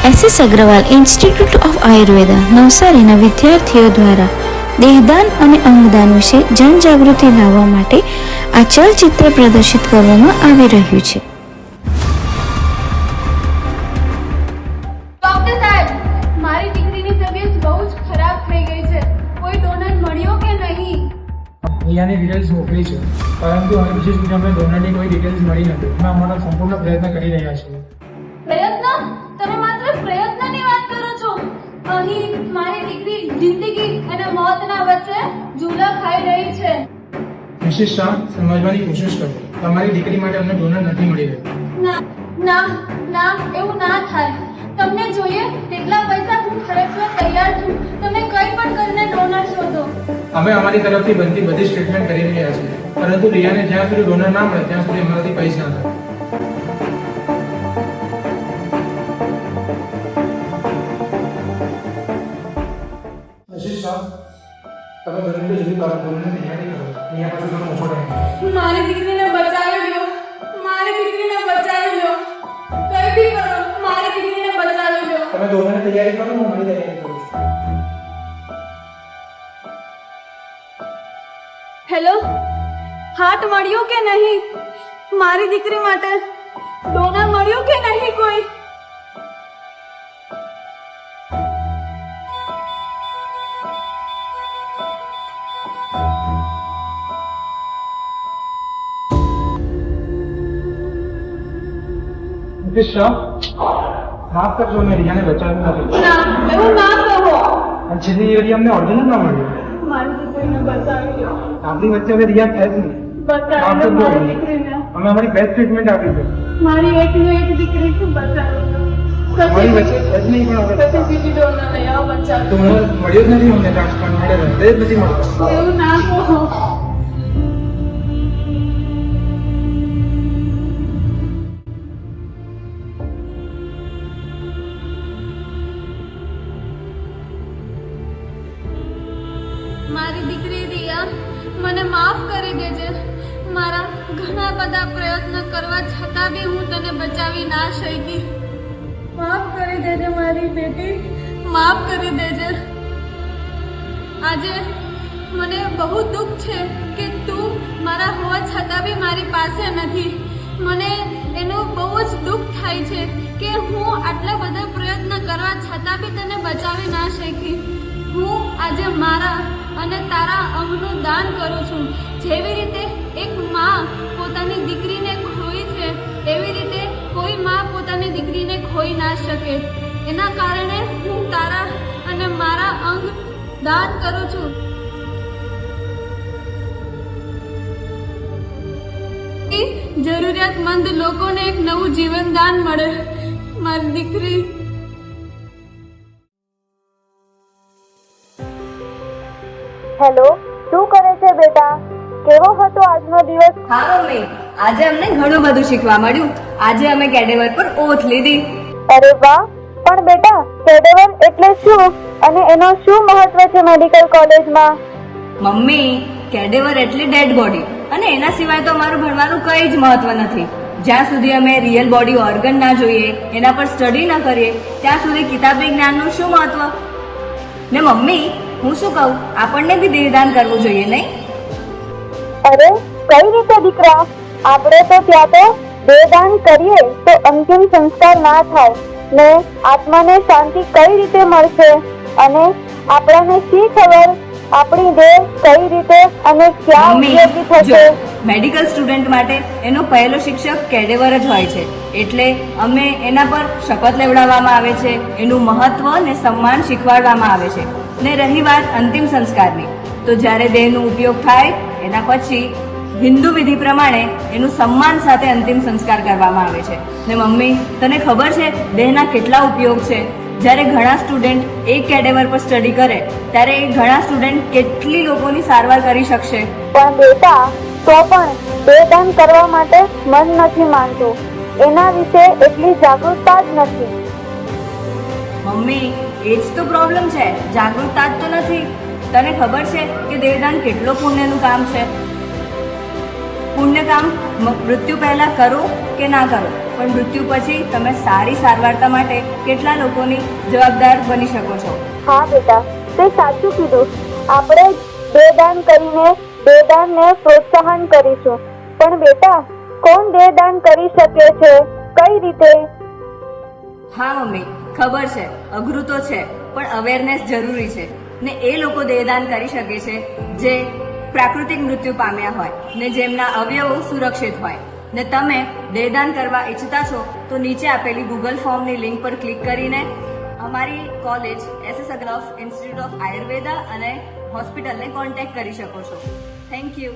SS Agarwal institute of Ayurveda નવસારીના વિદ્યાર્થીઓ દ્વારા દેહદાન અને અંગદાન વિશે જનજાગૃતિ લાવવા માટે આ ચલચિત્ર પ્રદર્શિત કરવામાં આવી રહ્યું છે. ડોક્ટર સાહેબ, મારી દીકરીની તબિયત બહુ જ ખરાબ થઈ ગઈ છે. કોઈ ડોનર મળ્યો કે નહીં? અહીંયાની ડિટેલ્સ મોકલી છે, પરંતુ હવે બીજી સુધી અમને ડોનરની કોઈ ડિટેલ્સ મળી નથી. અમે અમારો સંપૂર્ણ પ્રયત્ન કરી રહ્યા છીએ. પ્રયત્ન? તમે માત્ર પ્રયત્નની વાત કરો છો. અહીં મારી દીકરી જિંદગી અને મોતના વચ્ચે ઝૂલા ખાઈ રહી છે. મિસિસ શાહ, સમજવાની કોશિશ કરો. તમારી દીકરી માટે અમને ડોનર નથી મળી રહ્યો. ના ના ના, એવું ના થાય. તમને જોઈએ તેટલા પૈસા હું ખર્ચવા તૈયાર છું. તમે કંઈ પણ કરીને ડોનર શોધો. અમે અમારી તરફથી બનતી બધી જ ટ્રીટમેન્ટ કરી રહ્યા છીએ, પરંતુ રિયાને જ્યાં સુધી ડોનર ના મળે ત્યાં સુધી અમારાથી પૈસા ના થાય. મિસિસ શાહ, તમે બને જલ્દી ડોનરની તૈયારી કરો. અહીંયા પાસે ઘણો ઓછો ટાઈમ છે. મારી દીકરીને બચાવી લો. મારી દીકરીને બચાવી લો. કંઈ બી કરો, મારી દીકરીને બચાવી લો. તમે ડોનરની તૈયારી કરો, હું મારી તૈયારી કરું છું. હેલો, હાર્ટ મળ્યો કે નહીં? મારી દીકરી માટે ડોનર મળ્યો કે નહીં કોઈ? મિસિસ શાહ, માફ કરજો, મેં રિયાને બચાવ્યું નથી. ના, એવું ના કહો. અને છેલ્લી રિયા અમને ઓરિજિનલ ના મળ્યું. મારી દીકરીને બચાવી લો. આપણી વચ્ચે હવે રિયા છે જ નહીં. બચાવી લો મારી દીકરીને. અમે અમારી બેસ્ટ ટ્રીટમેન્ટ આપી છે. મારી એકની એક દીકરી છે, બચાવી લો. અમારી વચ્ચે છે જ નહીં, પણ હવે પછી બીજી ડોનર લઈ આવો, બચાવી તો મને મળ્યો જ નથી. અમને ટ્રાન્સપ્લાન્ટ માટે રસ્તે જ નથી મળતો. લો. એવું ના કહો. મારી દીકરી રિયા, મને માફ કરી દેજે. મારા ઘણા બધા પ્રયત્ન કરવા છતાં બી હું તને બચાવી ના શકી. માફ કરી દેજે મારી બેટી, માફ કરી દેજે. આજે મને બહુ દુઃખ છે કે તું મારા હોવા છતાં બી મારી પાસે નથી. મને એનું બહુ જ દુઃખ થાય છે કે હું આટલા બધા પ્રયત્ન કરવા છતાં બી તને બચાવી ના શકી. હું આજે મારા અને તારા અંગનું દાન કરું છું. જેવી રીતે એક માં પોતાની દીકરીને ખોઈ છે, એવી રીતે કોઈ માં પોતાની દીકરીને ખોઈ ના શકે. એના કારણે હું તારા અને મારા અંગ દાન કરું છું. જરૂરિયાતમંદ લોકોને એક નવું જીવન દાન મળે. મારી દીકરી. હેલો, શું કરે છે બેટા? કેવો હતો આજનો દિવસ? હા મમ્મી, આજે અમને ઘણું બધું શીખવા મળ્યું. આજે અમે કેડેવર પર ઓથ લીધી. અરે વાહ! પણ બેટા, કેડેવર એટલે શું અને એનો શું મહત્વ છે મેડિકલ કોલેજમાં? મમ્મી, કેડેવર એટલે ડેડ બોડી, અને એના સિવાય તો અમારું ભણવાનું કંઈ જ મહત્વ નથી. જ્યાં સુધી અમે રિયલ બોડી ઓર્ગન ના જોઈએ, એના પર સ્ટડી ના કરીએ, ત્યાં સુધી કિતાબી જ્ઞાનનું શું મહત્વ? ને મમ્મી, હું શું કહું, આપણને બી દેહદાન કરવું જોઈએ, નહીં? અરે કઈ રીતે દીકરા? આપણે તો ત્યાં તો દેહદાન કરીએ તો અંતિમ સંસ્કાર ના થાય ને આત્માને શાંતિ કઈ રીતે મળશે? અને આપણને શી ખબર આપણી દેહ કઈ રીતે અને ક્યાં ઉપયોગી થશે? મેડિકલ સ્ટુડન્ટ માટે એનો પહેલો શિક્ષક કેડેવર જ હોય છે. એટલે અમે એના પર શપથ લેવડાવવામાં આવે છે, એનું મહત્વ ને સન્માન શીખવાડવામાં આવે છે. ને રહી વાત અંતિમ સંસ્કારની, તો જ્યારે દેહનો ઉપયોગ થાય એના પછી હિન્દુ વિધિ પ્રમાણે એનું સન્માન સાથે અંતિમ સંસ્કાર કરવામાં આવે છે. ને મમ્મી, તને ખબર છે દેહના કેટલા ઉપયોગ છે? જ્યારે ઘણા સ્ટુડન્ટ એક કેડેવર પર સ્ટડી કરે ત્યારે એ ઘણા સ્ટુડન્ટ કેટલી લોકોની સારવાર કરી શકશે. પણ બેટા, તો પણ દેહદાન કરવા માટે મન નથી માનતું. એના વિશે એટલી જાગૃતતા જ નથી. મમ્મી, એ જ તો પ્રોબ્લેમ છે, જાગૃતતા જ તો નથી. તને ખબર છે કે દેહદાન કેટલો પુણ્યનું કામ છે? પુણ્ય કામ મૃત્યુ પહેલા કરો કે ના કરો, પણ મૃત્યુ પછી તમે સારી સારવારતા માટે કેટલા લોકોની જવાબદાર બની શકો છો. હા બેટા, તે સાચું કીધું. આપણે દેહદાન કરીને દેહદાનને પ્રોત્સાહન કરીશું. પણ બેટા, કોણ દેહદાન કરી શકે છે? કઈ રીતે? હા મમ્મી, ખબર છે અઘરું તો છે, પણ અવેરનેસ જરૂરી છે. ને એ લોકો દેહદાન કરી શકે છે જે પ્રાકૃતિક મૃત્યુ પામ્યા હોય ને જેમના અવયવો સુરક્ષિત હોય. ને તમે દેહદાન કરવા ઈચ્છતા છો તો નીચે આપેલી ગૂગલ ફોર્મની લિંક પર ક્લિક કરીને અમારી કોલેજ SS અગ્રફ ઇન્સ્ટિટ્યૂટ ઓફ આયુર્વેદા અને હોસ્પિટલને કોન્ટેક્ટ કરી શકો છો. Thank you.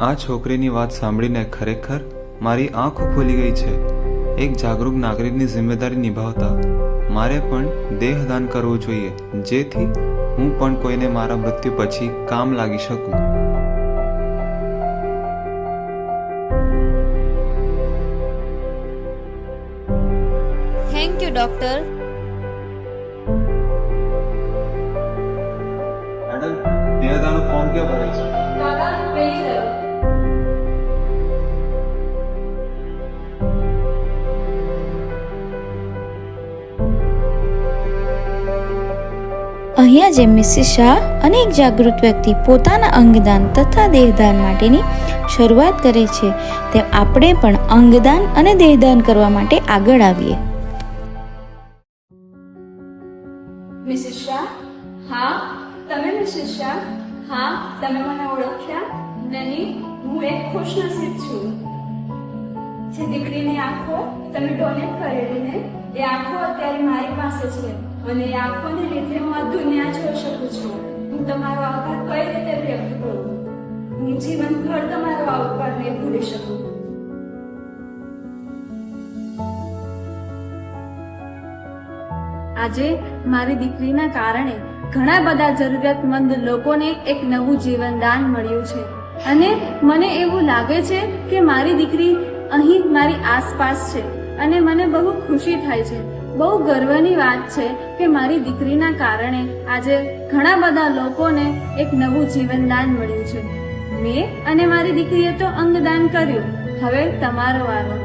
આ છોકરીની વાત સાંભળીને ખરેખર મારી આંખો ખુલી ગઈ છે. એક જાગૃત નાગરિકની જિમ્મેદારી નિભાવતા મારે પણ દેહદાન કરવું જોઈએ, જેથી હું પણ કોઈને મારા મૃત્યુ પછી કામ લાગી શકું. Thank you doctor. મેડમ, દેહદાનનું ફોર્મ ક્યાં ભરે છે? દાદા પેલી તરફ. અહીંયા જેમ મિસિસ શાહ અને એક જાગૃત વ્યક્તિ પોતાના અંગદાન તથા દેહદાન માટેની શરૂઆત કરે છે, તેમ આપણે પણ અંગદાન અને દેહદાન કરવા માટે આગળ આવીએ. મિસિસ શાહ? હા, તમે મિસિસ શાહ? હા, તમે મને ઓળખ્યા? નહીં, હું એક ખુશનસીબ છું. જે દીકરીની આંખો તમે ડોનેટ કરેલી ને, એ આંખો અત્યારે મારી પાસે છે અને એ આંખોને લીધે હું આ દુનિયા જોઈ શકું છું. હું તમારો આભાર કઈ રીતે વ્યક્ત કરું? હું જીવનભર તમારો આ ઉપકાર નહીં ભૂલી શકું. આજે મારી દીકરીના કારણે ઘણા બધા જરૂરિયાતમંદ લોકોને એક નવું જીવનદાન મળ્યું છે અને મને એવું લાગે છે કે મારી દીકરી અહીં મારી આસપાસ છે અને મને બહુ ખુશી થાય છે. બહુ ગર્વની વાત છે કે મારી દીકરીના કારણે આજે ઘણા બધા લોકોને એક નવું જીવનદાન મળ્યું છે. મેં અને મારી દીકરીએ તો અંગદાન કર્યું, હવે તમારો વારો.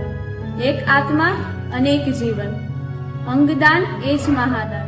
એક આત્મા અને એક જીવન. અંગદાન એ જ મહાદાન.